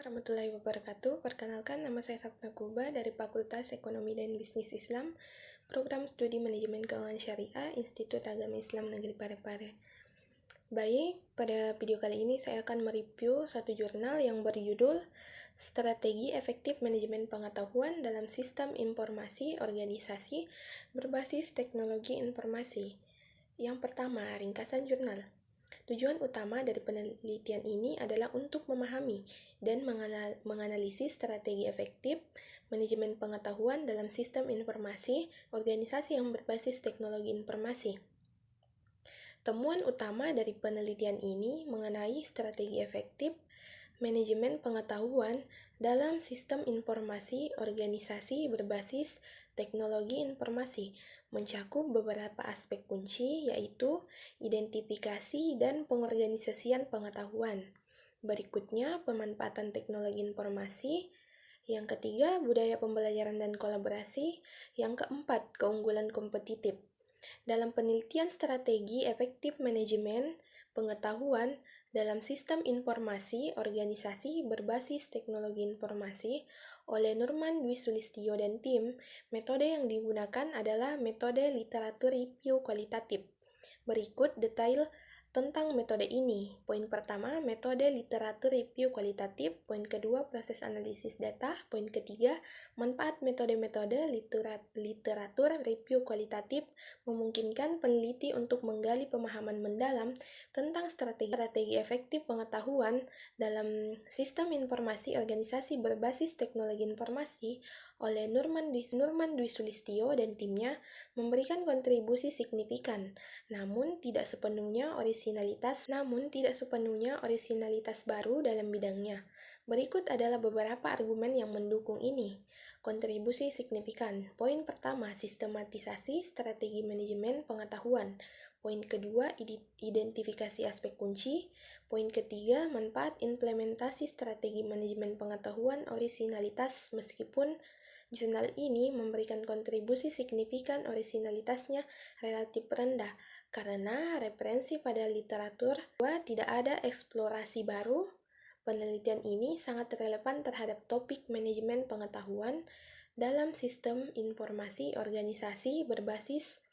warahmatullahi wabarakatuh. Perkenalkan, nama saya Sapna Kuba dari Fakultas Ekonomi dan Bisnis Islam, Program Studi Manajemen Keuangan Syariah, Institut Agama Islam Negeri Parepare. Baik, pada video kali ini saya akan mereview satu jurnal yang berjudul Strategi Efektif Manajemen Pengetahuan dalam Sistem Informasi Organisasi Berbasis Teknologi Informasi. Yang pertama, ringkasan jurnal. Tujuan utama dari penelitian ini adalah untuk memahami dan menganalisis strategi efektif manajemen pengetahuan dalam sistem informasi organisasi yang berbasis teknologi informasi. Temuan utama dari penelitian ini mengenai strategi efektif manajemen pengetahuan dalam sistem informasi organisasi berbasis teknologi informasi mencakup beberapa aspek kunci, yaitu identifikasi dan pengorganisasian pengetahuan. Berikutnya, pemanfaatan teknologi informasi. Yang ketiga, budaya pembelajaran dan kolaborasi. Yang keempat, keunggulan kompetitif. Dalam penelitian strategi efektif manajemen pengetahuan dalam sistem informasi organisasi berbasis teknologi informasi oleh Nurman Dwi Sulistyo dan tim, metode yang digunakan adalah metode literatur review kualitatif. Berikut detail tentang metode ini. Poin pertama, metode literatur review kualitatif. Poin kedua, proses analisis data. Poin ketiga, manfaat metode-metode literatur review kualitatif memungkinkan peneliti untuk menggali pemahaman mendalam tentang strategi efektif pengetahuan dalam sistem informasi organisasi berbasis teknologi informasi oleh Nurman Dwi Sulistyo dan timnya memberikan kontribusi signifikan, namun tidak sepenuhnya orisinalitas baru dalam bidangnya. Berikut adalah beberapa argumen yang mendukung ini. Kontribusi signifikan. Poin pertama, sistematisasi strategi manajemen pengetahuan. Poin kedua, identifikasi aspek kunci. Poin ketiga, manfaat implementasi strategi manajemen pengetahuan orisinalitas. Meskipun jurnal ini memberikan kontribusi signifikan, orisinalitasnya relatif rendah karena referensi pada literatur. Tidak ada eksplorasi baru. Penelitian ini sangat relevan terhadap topik manajemen pengetahuan dalam sistem informasi organisasi berbasis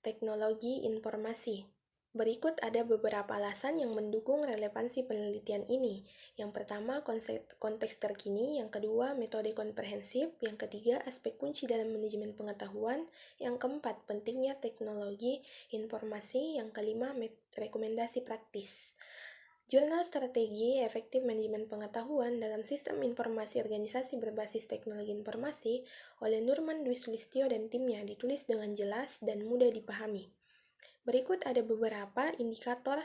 teknologi informasi. Berikut ada beberapa alasan yang mendukung relevansi penelitian ini. Yang pertama, konteks terkini. Yang kedua, metode komprehensif. Yang ketiga, aspek kunci dalam manajemen pengetahuan. Yang keempat, pentingnya teknologi informasi. Yang kelima, rekomendasi praktis. Jurnal Strategi Efektif Manajemen Pengetahuan dalam Sistem Informasi Organisasi Berbasis Teknologi Informasi oleh Nurman Dwi Sulistyo dan timnya ditulis dengan jelas dan mudah dipahami. Berikut ada beberapa indikator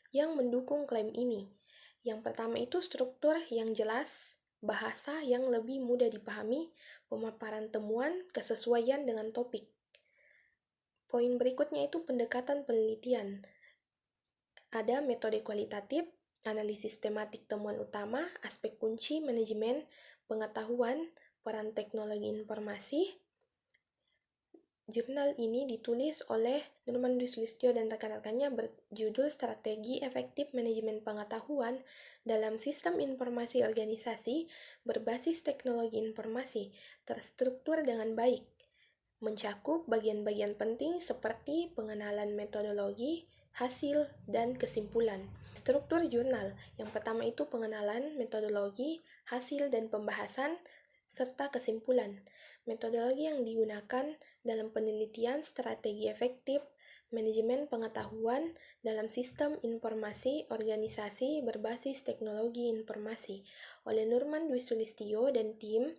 yang mendukung klaim ini. Yang pertama itu struktur yang jelas, bahasa yang lebih mudah dipahami, pemaparan temuan, kesesuaian dengan topik. Poin berikutnya itu pendekatan penelitian. Ada metode kualitatif, analisis tematik temuan utama, aspek kunci manajemen pengetahuan, peran teknologi informasi. Jurnal ini ditulis oleh Nurman Dwi Sulistyo dan rekan-rekannya berjudul Strategi Efektif Manajemen Pengetahuan dalam Sistem Informasi Organisasi Berbasis Teknologi Informasi, terstruktur dengan baik, mencakup bagian-bagian penting seperti pengenalan metodologi, hasil, dan kesimpulan. Struktur jurnal, yang pertama itu pengenalan, metodologi, hasil, dan pembahasan, serta kesimpulan. Metodologi yang digunakan dalam penelitian strategi efektif manajemen pengetahuan dalam sistem informasi organisasi berbasis teknologi informasi oleh Nurman Dwi Sulistyo dan tim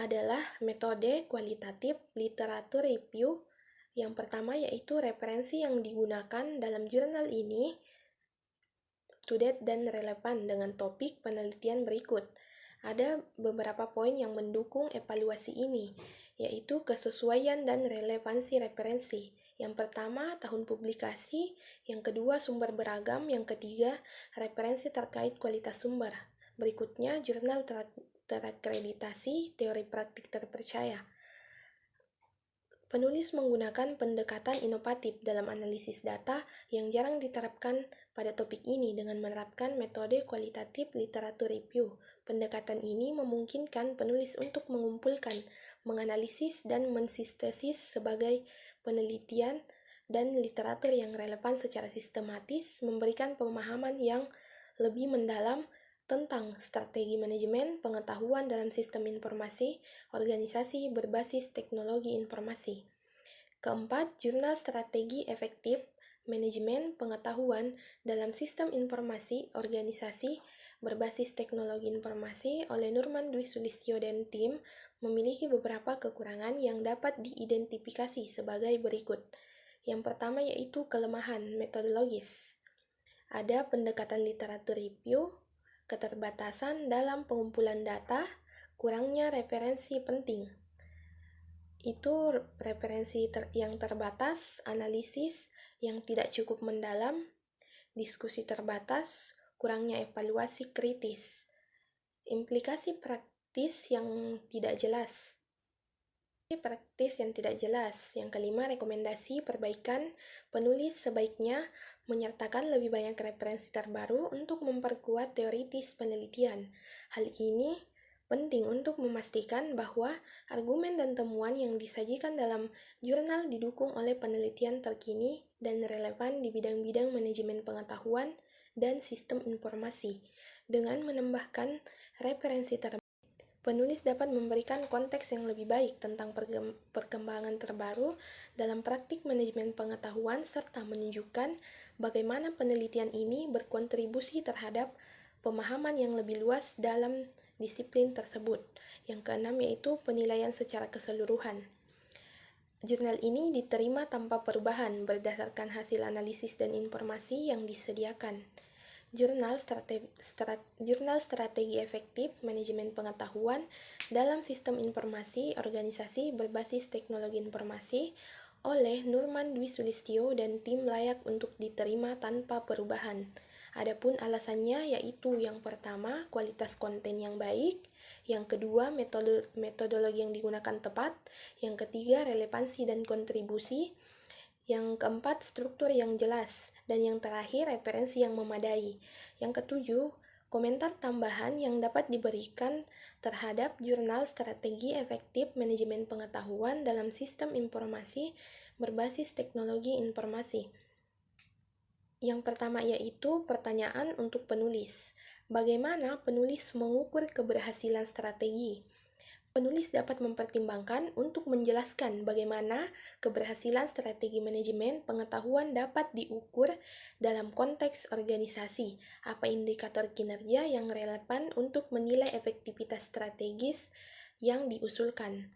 adalah metode kualitatif literatur review. Yang pertama yaitu referensi yang digunakan dalam jurnal ini to date dan relevan dengan topik penelitian berikut. Ada beberapa poin yang mendukung evaluasi ini, yaitu kesesuaian dan relevansi referensi. Yang pertama, tahun publikasi. Yang kedua, sumber beragam. Yang ketiga, referensi terkait kualitas sumber. Berikutnya, jurnal terakreditasi, teori praktik terpercaya. Penulis menggunakan pendekatan inovatif dalam analisis data yang jarang diterapkan pada topik ini dengan menerapkan metode kualitatif literatur review. Pendekatan ini memungkinkan penulis untuk mengumpulkan, menganalisis, dan mensintesis sebagai penelitian dan literatur yang relevan secara sistematis, memberikan pemahaman yang lebih mendalam tentang strategi manajemen pengetahuan dalam sistem informasi organisasi berbasis teknologi informasi. Keempat, jurnal strategi efektif manajemen pengetahuan dalam sistem informasi organisasi berbasis teknologi informasi oleh Nurman Dwi Sulistyo dan tim memiliki beberapa kekurangan yang dapat diidentifikasi sebagai berikut. Yang pertama yaitu kelemahan metodologis. Ada pendekatan literatur review, keterbatasan dalam pengumpulan data, kurangnya referensi penting. Itu referensi yang terbatas, analisis yang tidak cukup mendalam, diskusi terbatas, kurangnya evaluasi kritis, implikasi praktis yang tidak jelas. Yang kelima, rekomendasi perbaikan. Penulis sebaiknya menyertakan lebih banyak referensi terbaru untuk memperkuat teoritis penelitian. Hal ini penting untuk memastikan bahwa argumen dan temuan yang disajikan dalam jurnal didukung oleh penelitian terkini dan relevan di bidang-bidang manajemen pengetahuan dan sistem informasi. Dengan menambahkan referensi terbaru, penulis dapat memberikan konteks yang lebih baik tentang perkembangan terbaru dalam praktik manajemen pengetahuan serta menunjukkan bagaimana penelitian ini berkontribusi terhadap pemahaman yang lebih luas dalam disiplin tersebut. Yang keenam yaitu penilaian secara keseluruhan. Jurnal ini diterima tanpa perubahan berdasarkan hasil analisis dan informasi yang disediakan. Jurnal strategi efektif manajemen pengetahuan dalam sistem informasi organisasi berbasis teknologi informasi oleh Nurman Dwi Sulistyo dan tim layak untuk diterima tanpa perubahan. Adapun alasannya yaitu yang pertama, kualitas konten yang baik, yang kedua, metodologi yang digunakan tepat, yang ketiga, relevansi dan kontribusi, yang keempat, struktur yang jelas, dan yang terakhir, referensi yang memadai. Yang ketujuh, komentar tambahan yang dapat diberikan terhadap jurnal strategi efektif manajemen pengetahuan dalam sistem informasi berbasis teknologi informasi. Yang pertama yaitu pertanyaan untuk penulis. Bagaimana penulis mengukur keberhasilan strategi? Penulis dapat mempertimbangkan untuk menjelaskan bagaimana keberhasilan strategi manajemen pengetahuan dapat diukur dalam konteks organisasi. Apa indikator kinerja yang relevan untuk menilai efektivitas strategis yang diusulkan.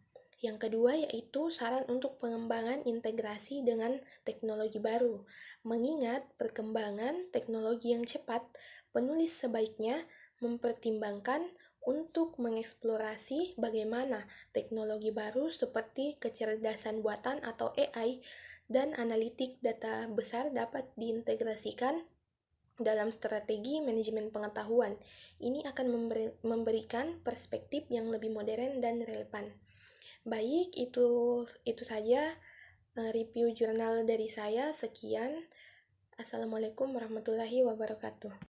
Yang kedua yaitu saran untuk pengembangan integrasi dengan teknologi baru. Mengingat perkembangan teknologi yang cepat, penulis sebaiknya mempertimbangkan untuk mengeksplorasi bagaimana teknologi baru seperti kecerdasan buatan atau AI dan analitik data besar dapat diintegrasikan dalam strategi manajemen pengetahuan. Ini akan memberikan perspektif yang lebih modern dan relevan. Baik, itu saja review jurnal dari saya. Sekian. Assalamualaikum warahmatullahi wabarakatuh.